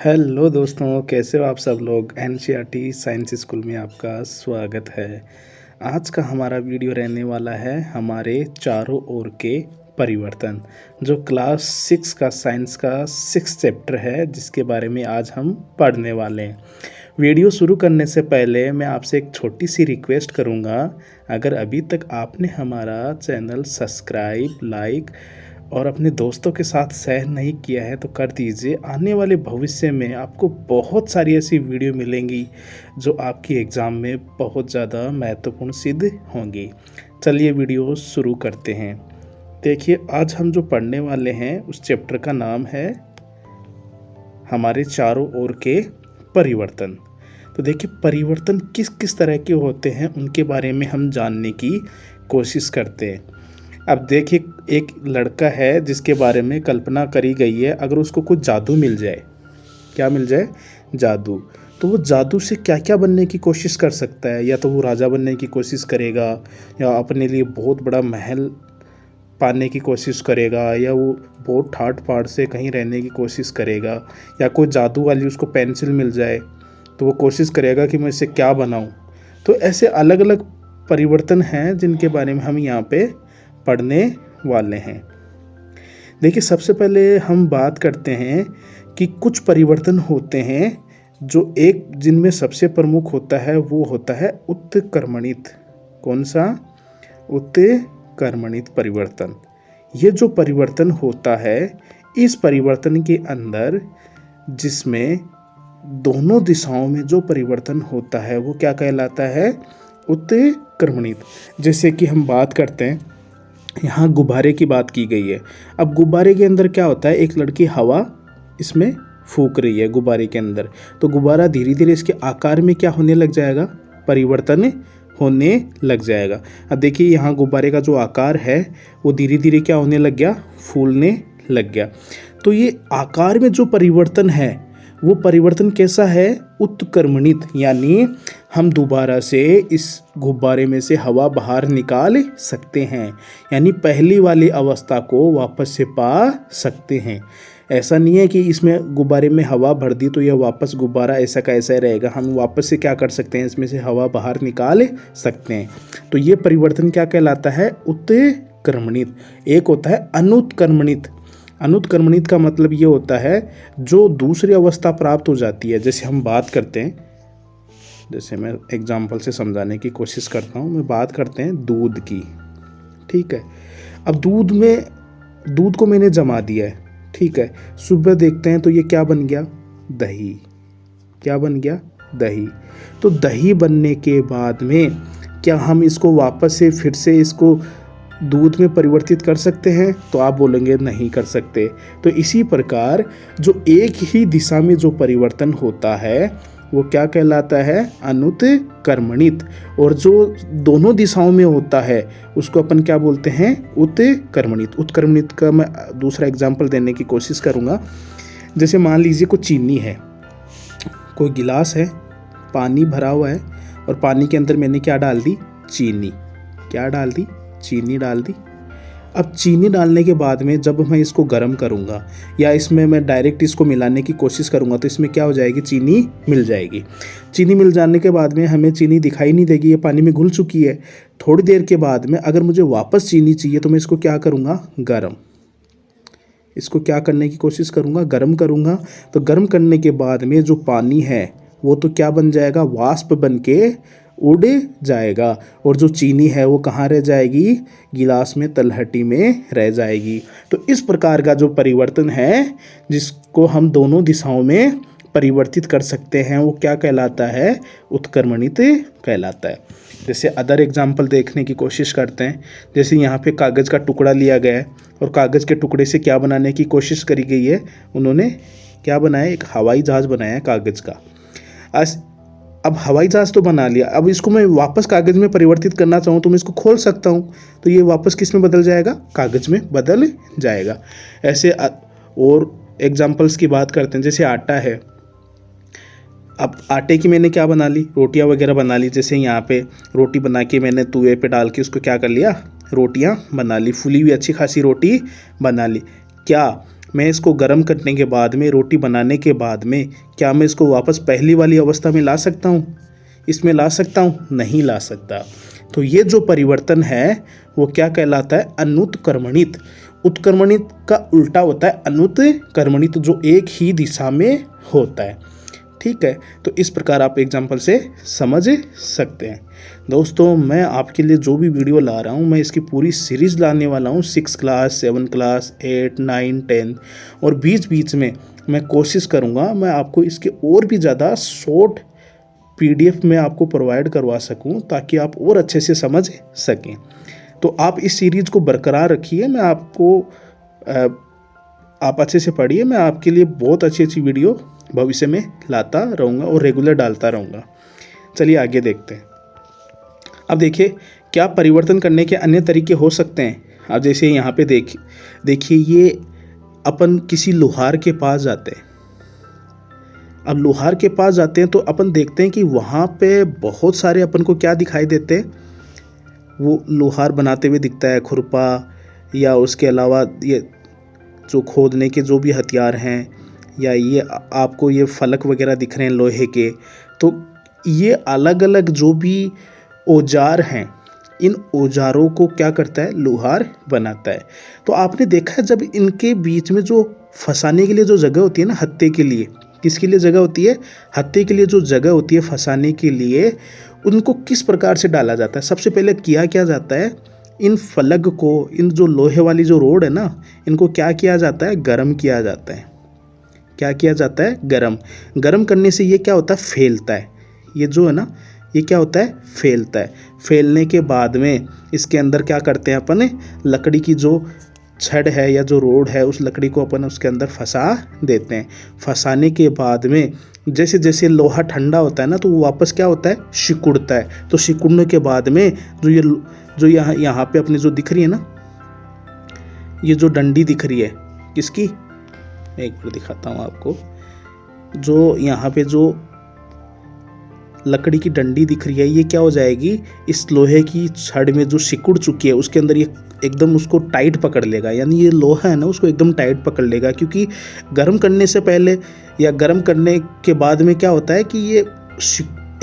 Hello दोस्तों, कैसे हो आप सब लोग। एनसीईआरटी साइंस स्कूल में आपका स्वागत है। आज का हमारा वीडियो रहने वाला है हमारे चारों ओर के परिवर्तन, जो क्लास 6 का साइंस का 6 चैप्टर है, जिसके बारे में आज हम पढ़ने वाले हैं। वीडियो शुरू करने से पहले मैं आपसे एक छोटी सी रिक्वेस्ट करूंगा। अगर अभी तक आपने हमारा चैनल सब्सक्राइब, लाइक और अपने दोस्तों के साथ शेयर नहीं किया है तो कर दीजिए। आने वाले भविष्य में आपको बहुत सारी ऐसी वीडियो मिलेंगी जो आपकी एग्ज़ाम में बहुत ज़्यादा महत्वपूर्ण सिद्ध होंगी। चलिए वीडियो शुरू करते हैं। देखिए, आज हम जो पढ़ने वाले हैं उस चैप्टर का नाम है हमारे चारों ओर के परिवर्तन। तो देखिए, परिवर्तन किस किस तरह के होते हैं उनके बारे में हम जानने की कोशिश करते हैं। अब देखिए, एक लड़का है जिसके बारे में कल्पना करी गई है, अगर उसको कुछ जादू मिल जाए, क्या मिल जाए? जादू। तो वो जादू से क्या क्या बनने की कोशिश कर सकता है। या तो वो राजा बनने की कोशिश करेगा, या अपने लिए बहुत बड़ा महल पाने की कोशिश करेगा, या वो बहुत ठाट बाट से कहीं रहने की कोशिश करेगा, या कोई जादू वाली उसको पेंसिल मिल जाए तो वो कोशिश करेगा कि मैं इससे क्या बनाऊं। तो ऐसे अलग अलग परिवर्तन हैं जिनके बारे में हम यहाँ पे पढ़ने वाले हैं। देखिए, सबसे पहले हम बात करते हैं कि कुछ परिवर्तन होते हैं जो एक जिनमें सबसे प्रमुख होता है वो होता है उत्क्रमणित। कौन सा? उत्क्रमणित परिवर्तन। ये जो परिवर्तन होता है, इस परिवर्तन के अंदर जिसमें दोनों दिशाओं में जो परिवर्तन होता है वो क्या कहलाता है? उत्क्रमणित। जैसे कि हम बात करते हैं, यहाँ गुब्बारे की बात की गई है। अब गुब्बारे के अंदर क्या होता है, एक लड़की हवा इसमें फूंक रही है गुब्बारे के अंदर, तो गुब्बारा धीरे धीरे इसके आकार में क्या होने लग जाएगा? परिवर्तन होने लग जाएगा। अब देखिए, यहाँ गुब्बारे का जो आकार है वो धीरे धीरे क्या होने लग गया? फूलने लग गया। तो ये आकार में जो परिवर्तन है वो परिवर्तन कैसा है? उत्क्रमणित। यानी हम दोबारा से इस गुब्बारे में से हवा बाहर निकाल सकते हैं, यानी पहली वाली अवस्था को वापस से पा सकते हैं। ऐसा नहीं है कि इसमें गुब्बारे में हवा भर दी तो यह वापस गुब्बारा ऐसा का ऐसा रहेगा। हम वापस से क्या कर सकते हैं? इसमें से हवा बाहर निकाल सकते हैं। तो ये परिवर्तन क्या कहलाता है? उत्क्रमणित। एक होता है अनुत्क्रमणित। अनुत्क्रमणित का मतलब ये होता है जो दूसरी अवस्था प्राप्त हो जाती है। जैसे हम बात करते हैं, जैसे मैं एग्जाम्पल से समझाने की कोशिश करता हूँ, मैं बात करते हैं दूध की। ठीक है, अब दूध को मैंने जमा दिया है। ठीक है, सुबह देखते हैं तो ये क्या बन गया? दही। क्या बन गया? दही। तो दही बनने के बाद में क्या हम इसको वापस से फिर से इसको दूध में परिवर्तित कर सकते हैं? तो आप बोलेंगे नहीं कर सकते। तो इसी प्रकार जो एक ही दिशा में जो परिवर्तन होता है वो क्या कहलाता है? अनुत्क्रमणित। और जो दोनों दिशाओं में होता है उसको अपन क्या बोलते हैं? उत्क्रमणित। उत्क्रमणित का मैं दूसरा एग्जाम्पल देने की कोशिश करूँगा। जैसे मान लीजिए कोई चीनी है, कोई गिलास है, पानी भरा हुआ है, और पानी के अंदर मैंने क्या डाल दी? चीनी। क्या डाल दी? चीनी डाल दी। अब चीनी डालने के बाद में जब मैं इसको गर्म करूँगा या इसमें मैं डायरेक्ट इसको मिलाने की कोशिश करूँगा तो इसमें क्या हो जाएगी? चीनी मिल जाएगी। चीनी मिल जाने के बाद में हमें चीनी दिखाई नहीं देगी, ये पानी में घुल चुकी है। थोड़ी देर के बाद में अगर मुझे वापस चीनी चाहिए तो मैं इसको क्या करूँगा? गर्म। इसको क्या करने की कोशिश करूँगा? गर्म करूँगा। तो गर्म करने के बाद में जो पानी है वो तो क्या बन जाएगा? वाष्प बन के उड़ जाएगा, और जो चीनी है वो कहाँ रह जाएगी? गिलास में, तलहटी में रह जाएगी। तो इस प्रकार का जो परिवर्तन है जिसको हम दोनों दिशाओं में परिवर्तित कर सकते हैं वो क्या कहलाता है? उत्क्रमणित कहलाता है। जैसे अदर एग्जाम्पल देखने की कोशिश करते हैं। जैसे यहाँ पे कागज़ का टुकड़ा लिया गया है और कागज़ के टुकड़े से क्या बनाने की कोशिश करी गई है? उन्होंने क्या बनाया? एक हवाई जहाज़ बनाया कागज़ का। अब हवाई जहाज़ तो बना लिया, अब इसको मैं वापस कागज़ में परिवर्तित करना चाहूँ तो मैं इसको खोल सकता हूँ, तो ये वापस किस में बदल जाएगा? कागज़ में बदल जाएगा। ऐसे और एग्जाम्पल्स की बात करते हैं। जैसे आटा है, अब आटे की मैंने क्या बना ली? रोटियां वगैरह बना ली। जैसे यहाँ पे रोटी बना के मैंने तवे पे डाल के उसको क्या कर लिया? रोटियां बना ली, फूली हुई अच्छी खासी रोटी बना ली। क्या मैं इसको गर्म करने के बाद में, रोटी बनाने के बाद में, क्या मैं इसको वापस पहली वाली अवस्था में ला सकता हूँ? इसमें ला सकता हूँ? नहीं ला सकता। तो ये जो परिवर्तन है वो क्या कहलाता है? अनुत्क्रमणित। उत्क्रमणित का उल्टा होता है अनुत्क्रमणित, जो एक ही दिशा में होता है। ठीक है, तो इस प्रकार आप एग्जाम्पल से समझ सकते हैं। दोस्तों, मैं आपके लिए जो भी वीडियो ला रहा हूँ, मैं इसकी पूरी सीरीज़ लाने वाला हूँ, 6 क्लास, 7 क्लास, 8, 9, 10, और बीच बीच में मैं कोशिश करूँगा मैं आपको इसके और भी ज़्यादा शॉर्ट PDF में आपको प्रोवाइड करवा सकूँ, ताकि आप और अच्छे से समझ सकें। तो आप इस सीरीज़ को बरकरार रखिए। मैं आपको आप अच्छे से पढ़िए। मैं आपके लिए बहुत अच्छी अच्छी वीडियो भविष्य में लाता रहूँगा और रेगुलर डालता रहूँगा। चलिए आगे देखते हैं। अब देखिए, क्या परिवर्तन करने के अन्य तरीके हो सकते हैं? अब जैसे यहाँ पे देखिए, ये अपन किसी लोहार के पास जाते हैं। अब लोहार के पास जाते हैं तो अपन देखते हैं कि वहाँ पे बहुत सारे अपन को क्या दिखाई देते हैं? वो लोहार बनाते हुए दिखता है, खुरपा, या उसके अलावा ये जो खोदने के जो भी हथियार हैं, या ये आपको ये फलक वगैरह दिख रहे हैं लोहे के। तो ये अलग अलग जो भी औजार हैं, इन औजारों को क्या करता है? लोहार बनाता है। तो आपने देखा है, जब इनके बीच में जो फंसाने के लिए जो जगह होती है ना, हत्थे के लिए, किसके लिए जगह होती है? हत्थे के लिए जो जगह होती है फंसाने के लिए, उनको किस प्रकार से डाला जाता है? सबसे पहले किया क्या जाता है? इन फलक को, इन जो लोहे वाली जो रोड है ना, इनको क्या किया जाता है? गर्म किया जाता है। क्या किया जाता है? गर्म। गर्म करने से ये क्या होता है? फैलता है। ये जो है ना, ये क्या होता है? फैलता है। फैलने के बाद में इसके अंदर क्या करते हैं अपन? लकड़ी की जो छड़ है या जो रोड है, उस लकड़ी को अपन उसके अंदर फंसा देते हैं। फंसाने के बाद में जैसे जैसे लोहा ठंडा होता है ना, तो वो वापस क्या होता है? सिकुड़ता है। तो सिकुड़ने के बाद में जो यहाँ पे अपनी जो दिख रही है ना, ये जो डंडी दिख रही है, किसकी? मैं एक बार दिखाता हूँ आपको। जो यहाँ पे जो लकड़ी की डंडी दिख रही है, ये क्या हो जाएगी? इस लोहे की छड़ में जो सिकुड़ चुकी है, उसके अंदर ये एकदम उसको टाइट पकड़ लेगा। यानी ये लोहा है ना, उसको एकदम टाइट पकड़ लेगा, क्योंकि गर्म करने से पहले या गर्म करने के बाद में क्या होता है कि ये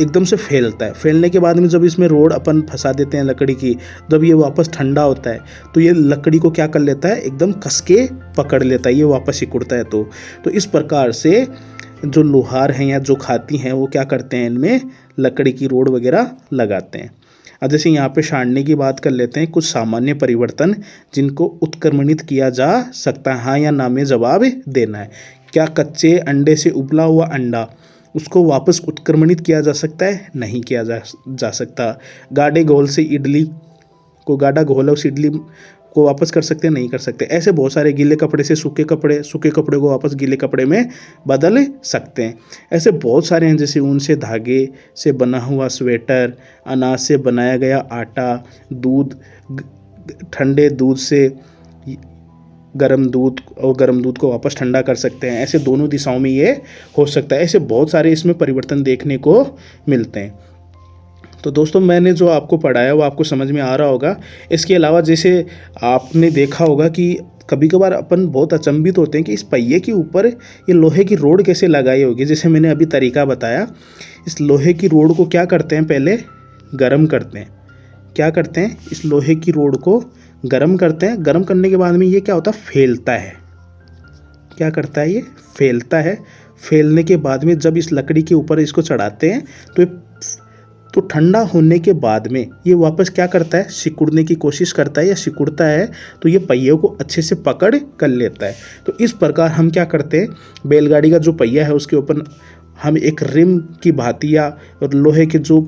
एकदम से फैलता है। फैलने के बाद में जब इसमें रोड अपन फंसा देते हैं लकड़ी की, जब ये वापस ठंडा होता है तो ये लकड़ी को क्या कर लेता है? एकदम कस के पकड़ लेता है, ये वापस सिकुड़ता है। तो इस प्रकार से जो लोहार हैं या जो खाती हैं, वो क्या करते हैं? इनमें लकड़ी की रोड वगैरह लगाते हैं। अब जैसे यहाँ पे छानने की बात कर लेते हैं, कुछ सामान्य परिवर्तन जिनको उत्क्रमणित किया जा सकता है। हाँ या ना में जवाब देना है। क्या कच्चे अंडे से उबला हुआ अंडा, उसको वापस उत्क्रमणित किया जा सकता है? नहीं किया जा सकता। गाढ़े घोल से इडली को, गाढ़ा घोल उस इडली को वापस कर सकते हैं? नहीं कर सकते। ऐसे बहुत सारे, गीले कपड़े से सूखे कपड़े, सूखे कपड़े को वापस गीले कपड़े में बदल सकते हैं। ऐसे बहुत सारे हैं, जैसे ऊन से धागे से बना हुआ स्वेटर, अनाज से बनाया गया आटा, दूध, ठंडे दूध से गर्म दूध, और गर्म दूध को वापस ठंडा कर सकते हैं। ऐसे दोनों दिशाओं में ये हो सकता है। ऐसे बहुत सारे इसमें परिवर्तन देखने को मिलते हैं। तो दोस्तों, मैंने जो आपको पढ़ाया वो आपको समझ में आ रहा होगा। इसके अलावा जैसे आपने देखा होगा कि कभी कभार अपन बहुत अचंभित होते हैं कि इस पहिए के ऊपर ये लोहे की रोड कैसे लगाई होगी। जैसे मैंने अभी तरीका बताया, इस लोहे की रोड को क्या करते हैं? पहले गर्म करते हैं। क्या करते हैं? इस लोहे की रोड को गर्म करते हैं। गर्म करने के बाद में ये क्या होता है? फैलता है। क्या करता है? ये फैलता है। फैलने के बाद में जब इस लकड़ी के ऊपर इसको चढ़ाते हैं तो ठंडा होने के बाद में ये वापस क्या करता है? सिकुड़ने की कोशिश करता है या सिकुड़ता है, तो ये पहिए को अच्छे से पकड़ कर लेता है। तो इस प्रकार हम क्या करते हैं? बैलगाड़ी का जो पहिया है उसके ऊपर हम एक रिम की भांति या लोहे के जो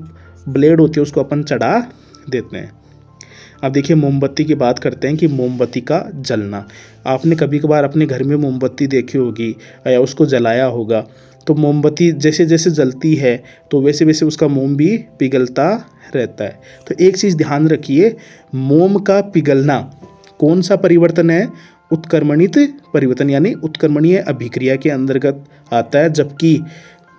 ब्लेड होती है उसको अपन चढ़ा देते हैं। अब देखिए, मोमबत्ती की बात करते हैं कि मोमबत्ती का जलना। आपने कभी कभार अपने घर में मोमबत्ती देखी होगी या उसको जलाया होगा। तो मोमबत्ती जैसे जैसे जलती है तो वैसे वैसे उसका मोम भी पिघलता रहता है। तो एक चीज़ ध्यान रखिए, मोम का पिघलना कौन सा परिवर्तन है? उत्क्रमणित परिवर्तन, यानी उत्क्रमणीय अभिक्रिया के अंतर्गत आता है। जबकि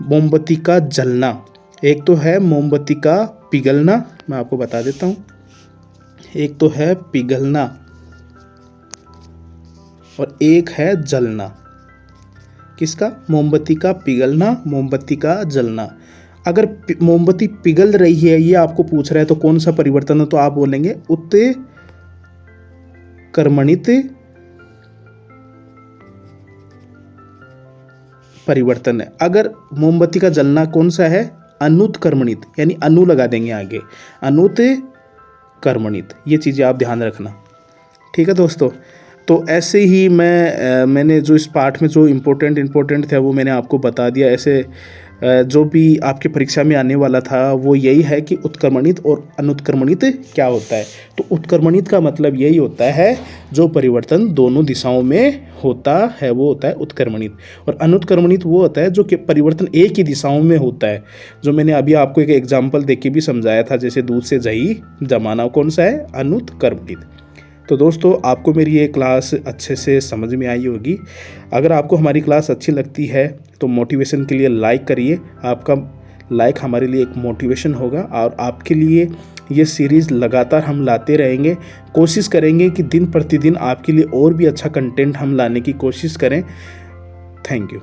मोमबत्ती का जलना, एक तो है मोमबत्ती का पिघलना, मैं आपको बता देता हूँ। एक तो है पिघलना और एक है जलना। किसका? मोमबत्ती का पिघलना, मोमबत्ती का जलना। अगर मोमबत्ती पिघल रही है ये आपको पूछ रहा है तो कौन सा परिवर्तन है, तो आप बोलेंगे उत्क्रमणित परिवर्तन है। अगर मोमबत्ती का जलना कौन सा है? अनुत्क्रमणित, यानी अनु लगा देंगे आगे, अनुत्क्रमणित। ये चीज़ें आप ध्यान रखना, ठीक है दोस्तों। तो ऐसे ही मैंने जो इस पाठ में जो इम्पोर्टेंट था वो मैंने आपको बता दिया। ऐसे जो भी आपके परीक्षा में आने वाला था वो यही है कि उत्क्रमणित और अनुत्क्रमणित क्या होता है। तो उत्क्रमणित का मतलब यही होता है जो परिवर्तन दोनों दिशाओं में होता है वो होता है उत्क्रमणित, और अनुत्क्रमणित वो होता है जो कि परिवर्तन एक ही दिशाओं में होता है। जो मैंने अभी आपको एक एग्जाम्पल देके भी समझाया था, जैसे दूध से दही जमाना, कौन सा है? अनुत्क्रमणित। तो दोस्तों आपको मेरी ये क्लास अच्छे से समझ में आई होगी। अगर आपको हमारी क्लास अच्छी लगती है तो मोटिवेशन के लिए लाइक करिए। आपका लाइक हमारे लिए एक मोटिवेशन होगा और आपके लिए ये सीरीज़ लगातार हम लाते रहेंगे। कोशिश करेंगे कि दिन प्रतिदिन आपके लिए और भी अच्छा कंटेंट हम लाने की कोशिश करें। Thank you.